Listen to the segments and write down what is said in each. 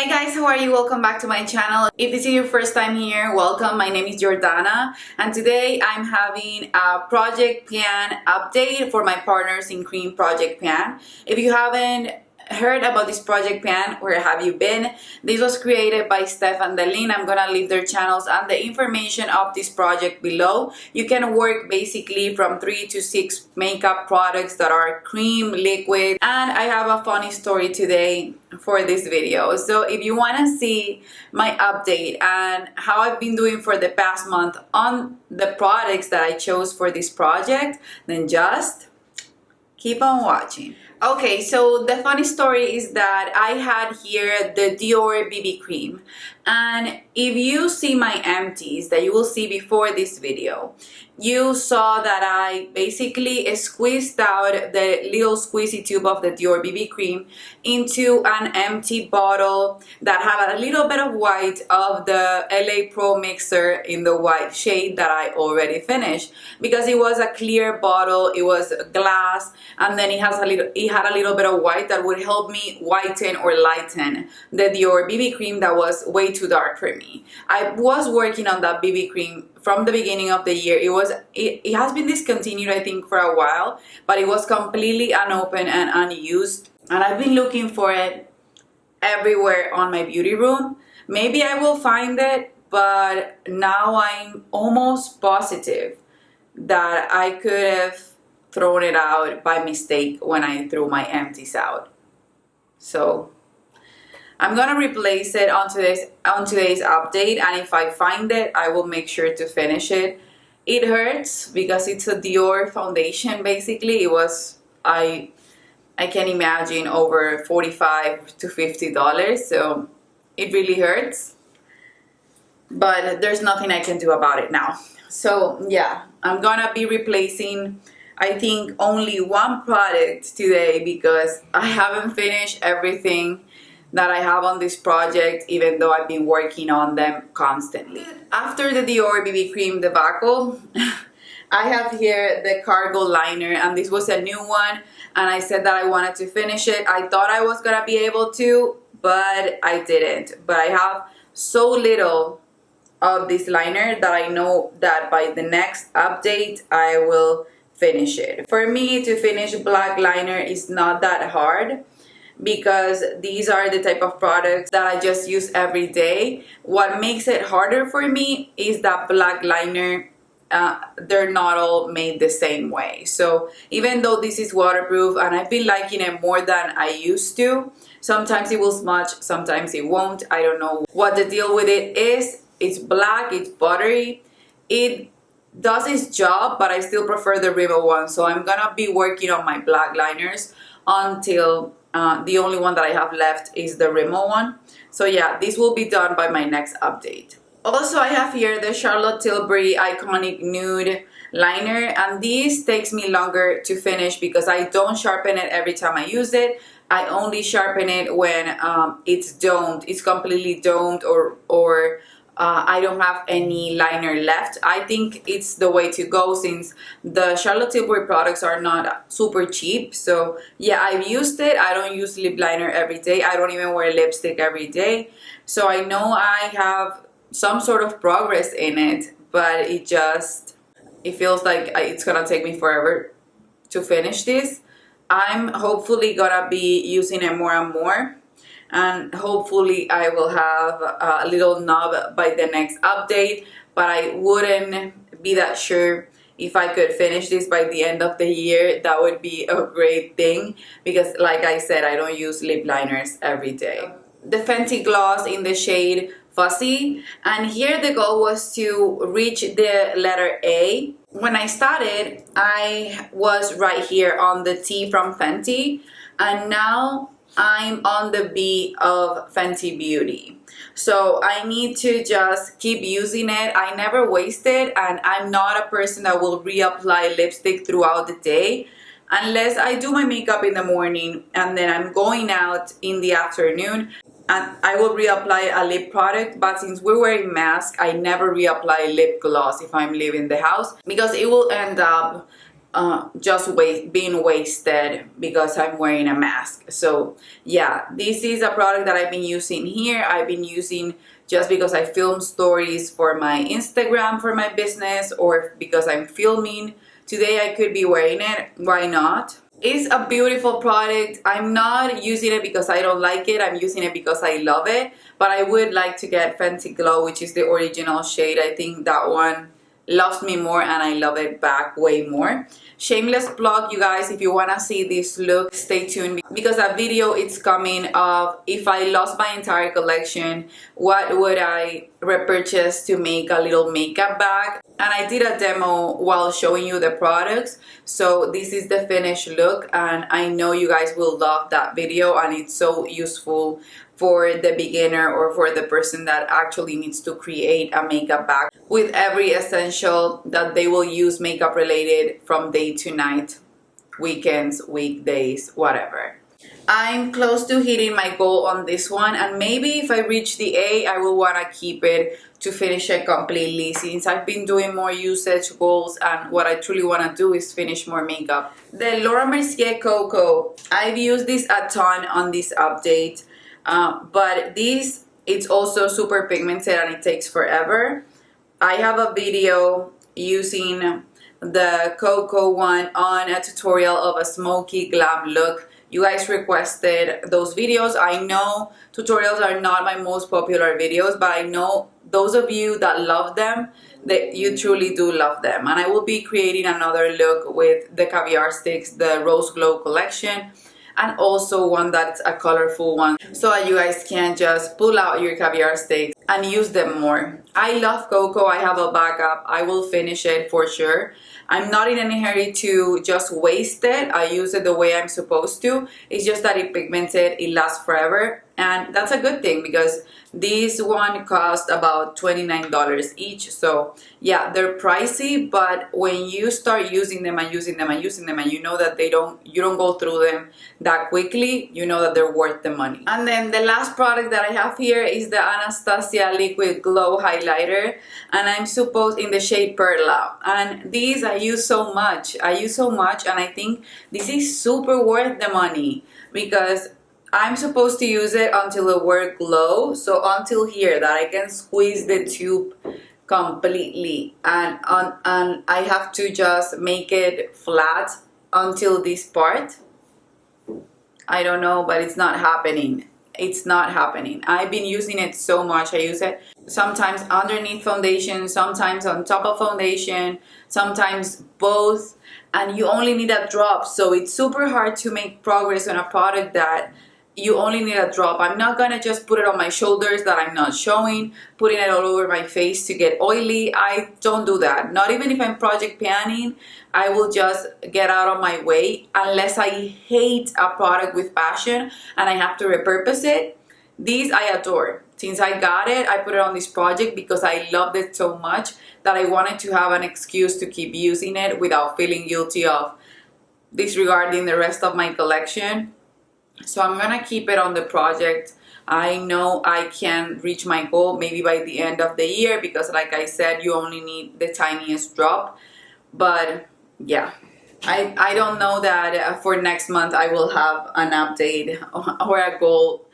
Hey guys, how are you? Welcome back to my channel. If this is your first time here, welcome. My name is Jordana and today I'm having a project pan update for my Partners in Cream project pan. If you haven't heard about this project pan, where have you been? This was created by Steph and DaLin. I'm gonna leave their channels and the information of this project below. You can work basically from 3 to 6 makeup products that are cream, liquid, and I have a funny story today for this video. So if you want to see my update and how I've been doing for the past month on the products that I chose for this project, then just keep on watching. Okay, so the funny story is that I had here the Dior Bb Cream, and if you see my empties that you will see before this video, you saw that I basically squeezed out the little squeezy tube of the Dior Bb Cream into an empty bottle that had a little bit of white of the LA Pro mixer in the white shade that I already finished, because it was a clear bottle, it was glass, and then it had a little bit of white that would help me whiten or lighten the Dior Bb Cream that was way too dark for me. I was working on that Bb Cream from the beginning of the year. It has been discontinued, I think, for a while, but it was completely unopened and unused, and I've been looking for it everywhere on my beauty room. Maybe I will find it, but now I'm almost positive that I could have thrown it out by mistake when I threw my empties out. So I'm gonna replace it on today's update, and if I find it, I will make sure to finish it. It hurts because it's a Dior foundation. Basically, it was I can imagine over $45 to $50, so it really hurts. But there's nothing I can do about it now. So yeah, I'm gonna be replacing, I think, only one product today because I haven't finished everything that I have on this project, even though I've been working on them constantly. After the Dior Bb Cream debacle, I have here the Cargo Liner, and this was a new one, and I said that I wanted to finish it. I thought I was gonna be able to, but I didn't. But I have so little of this liner that I know that by the next update, I will finish it. For me to finish black liner is not that hard, because these are the type of products that I just use every day. What makes it harder for me is that black liner, they're not all made the same way. So even though this is waterproof and I've been liking it more than I used to, sometimes it will smudge, sometimes it won't. I don't know what the deal with it is. It's black, it's buttery, it does its job, but I still prefer the Rimmel one. So I'm gonna be working on my black liners until the only one that I have left is the Rimmel one. So yeah, this will be done by my next update. Also, I have here the Charlotte Tilbury Iconic Nude liner, and this takes me longer to finish because I don't sharpen it every time I use it. I only sharpen it when it's domed, it's completely domed, or I don't have any liner left. I think it's the way to go since the Charlotte Tilbury products are not super cheap. So yeah, I've used it. I don't use lip liner every day. I don't even wear lipstick every day. So I know I have some sort of progress in it, but it feels like it's gonna take me forever to finish this. I'm hopefully gonna be using it more and more, and hopefully I will have a little knob by the next update, but I wouldn't be that sure if I could finish this by the end of the year. That would be a great thing because, like I said, I don't use lip liners every day. The Fenty gloss in the shade Fussy, and here the goal was to reach the letter A. When I started, I was right here on the T from Fenty, and now I'm on the B of Fenty Beauty. So I need to just keep using it. I never waste it, and I'm not a person that will reapply lipstick throughout the day unless I do my makeup in the morning and then I'm going out in the afternoon, and I will reapply a lip product. But since we're wearing masks, I never reapply lip gloss if I'm leaving the house because it will end up being wasted because I'm wearing a mask. So yeah, this is a product that I've been using here. I've been using just because I film stories for my Instagram for my business, or because I'm filming. Today I could be wearing it. Why not? It's a beautiful product. I'm not using it because I don't like it. I'm using it because I love it. But I would like to get Fenty Glow, which is the original shade. I think that one loves me more and I love it back way more. Shameless plug, you guys, if you want to see this look, stay tuned, because a video it's coming of if I lost my entire collection, what would I repurchase to make a little makeup bag. And I did a demo while showing you the products. So this is the finished look, and I know you guys will love that video, and it's so useful for the beginner or for the person that actually needs to create a makeup bag with every essential that they will use makeup related from day to night, weekends, weekdays, whatever. I'm close to hitting my goal on this one, and maybe if I reach the A, I will want to keep it to finish it completely, since I've been doing more usage goals, and what I truly want to do is finish more makeup. The Laura Mercier Cocoa, I've used this a ton on this update, but this, it's also super pigmented and it takes forever. I have a video using the Cocoa one on a tutorial of a smoky glam look. You guys requested those videos. I know tutorials are not my most popular videos, but I know those of you that love them, that you truly do love them. And I will be creating another look with the caviar sticks, the Rose Glow collection, and also one that's a colorful one, so that you guys can just pull out your caviar sticks and use them more. I love cocoa. I have a backup. I will finish it for sure. I'm not in any hurry to just waste it. I use it the way I'm supposed to. It's just that it pigmented, it lasts forever, and that's a good thing, because this one cost about $29 each. So yeah, they're pricey, but when you start using them and using them and using them, and you know that you don't go through them that quickly, you know that they're worth the money. And then the last product that I have here is the Anastasia Liquid Glow Highlighter, and I'm supposed in the shade Perla. And these I use so much. And I think this is super worth the money, because I'm supposed to use it until the word glow, so until here, that I can squeeze the tube completely, and I have to just make it flat until this part. I don't know, but it's not happening. It's not happening. I've been using it so much. I use it sometimes underneath foundation, sometimes on top of foundation, sometimes both, and you only need a drop. So it's super hard to make progress on a product that you only need a drop. I'm not gonna just put it on my shoulders that I'm not showing, putting it all over my face to get oily. I don't do that. Not even if I'm project panning, I will just get out of my way, unless I hate a product with passion and I have to repurpose it. These I adore. Since I got it, I put it on this project because I loved it so much that I wanted to have an excuse to keep using it without feeling guilty of disregarding the rest of my collection. So I'm gonna keep it on the project. I know I can reach my goal maybe by the end of the year, because like I said, you only need the tiniest drop. But yeah, I don't know that for next month I will have an update or a goal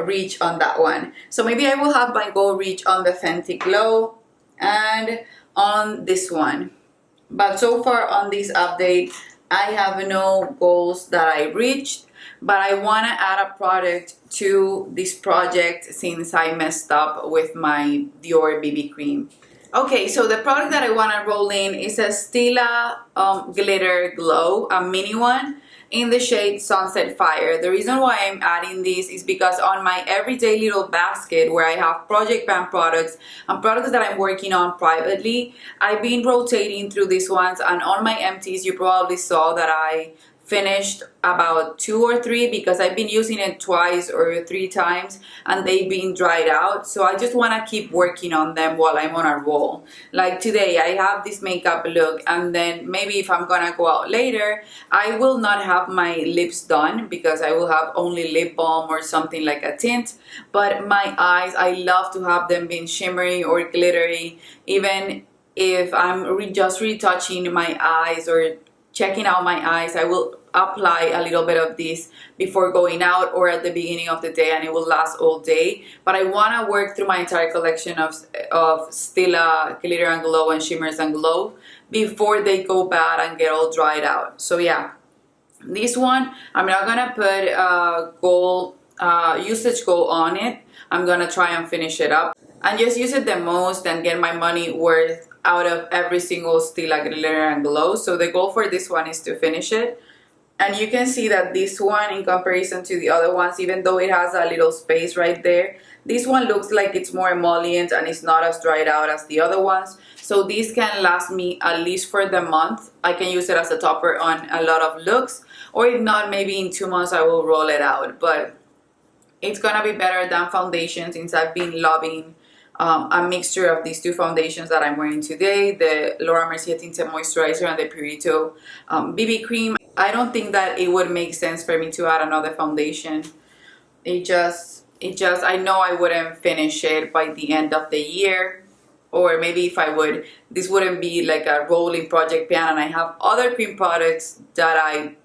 reach on that one. So maybe I will have my goal reach on the Fenty Glow and on this one. But so far on this update, I have no goals that I reached. But I want to add a product to this project since I messed up with my Dior Bb Cream. Okay, so the product that I want to roll in is a Stila Glitter Glow, a mini one, in the shade Sunset Fire. The reason why I'm adding this is because on my everyday little basket where I have project pan products and products that I'm working on privately, I've been rotating through these ones, and on my empties you probably saw that I finished about 2 or 3 because I've been using it twice or 3 times and they've been dried out. So I just want to keep working on them while I'm on a roll. Like today I have this makeup look, and then maybe if I'm gonna go out later, I will not have my lips done because I will have only lip balm or something like a tint. But my eyes, I love to have them being shimmery or glittery, even if I'm just retouching my eyes or checking out my eyes, I will apply a little bit of this before going out or at the beginning of the day, and it will last all day. But I want to work through my entire collection of Stila Glitter and Glow and Shimmers and Glow before they go bad and get all dried out. So yeah, this one, I'm not gonna put gold usage gold on it. I'm gonna try and finish it up and just use it the most and get my money worth out of every single Stila Glitter and Glow. So the goal for this one is to finish it. And you can see that this one, in comparison to the other ones, even though it has a little space right there, this one looks like it's more emollient and it's not as dried out as the other ones. So this can last me at least for the month. I can use it as a topper on a lot of looks, or if not, maybe in 2 months I will roll it out. But it's gonna be better than foundation, since I've been loving a mixture of these two foundations that I'm wearing today, the Laura Mercier Tinted Moisturizer and the Purito BB Cream. I don't think that it would make sense for me to add another foundation. It just, I know I wouldn't finish it by the end of the year. Or maybe if I would, this wouldn't be like a rolling project pan, and I have other cream products that I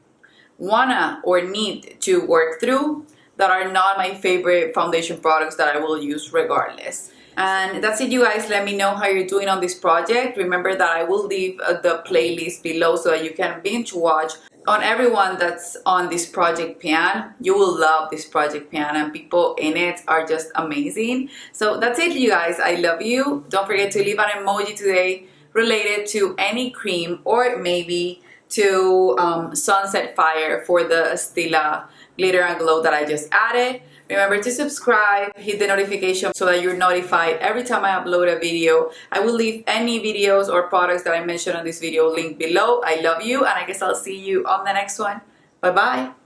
wanna or need to work through that are not my favorite foundation products that I will use regardless. And that's it, you guys. Let me know how you're doing on this project. Remember that I will leave the playlist below so that you can binge watch on everyone that's on this project pan. You will love this project pan, and people in it are just amazing. So that's it, you guys. I love you. Don't forget to leave an emoji today related to any cream, or maybe to Sunset Fire for the Stila Glitter and Glow that I just added. Remember to subscribe, hit the notification so that you're notified every time I upload a video. I will leave any videos or products that I mentioned on this video linked below. I love you, and I guess I'll see you on the next one. Bye bye.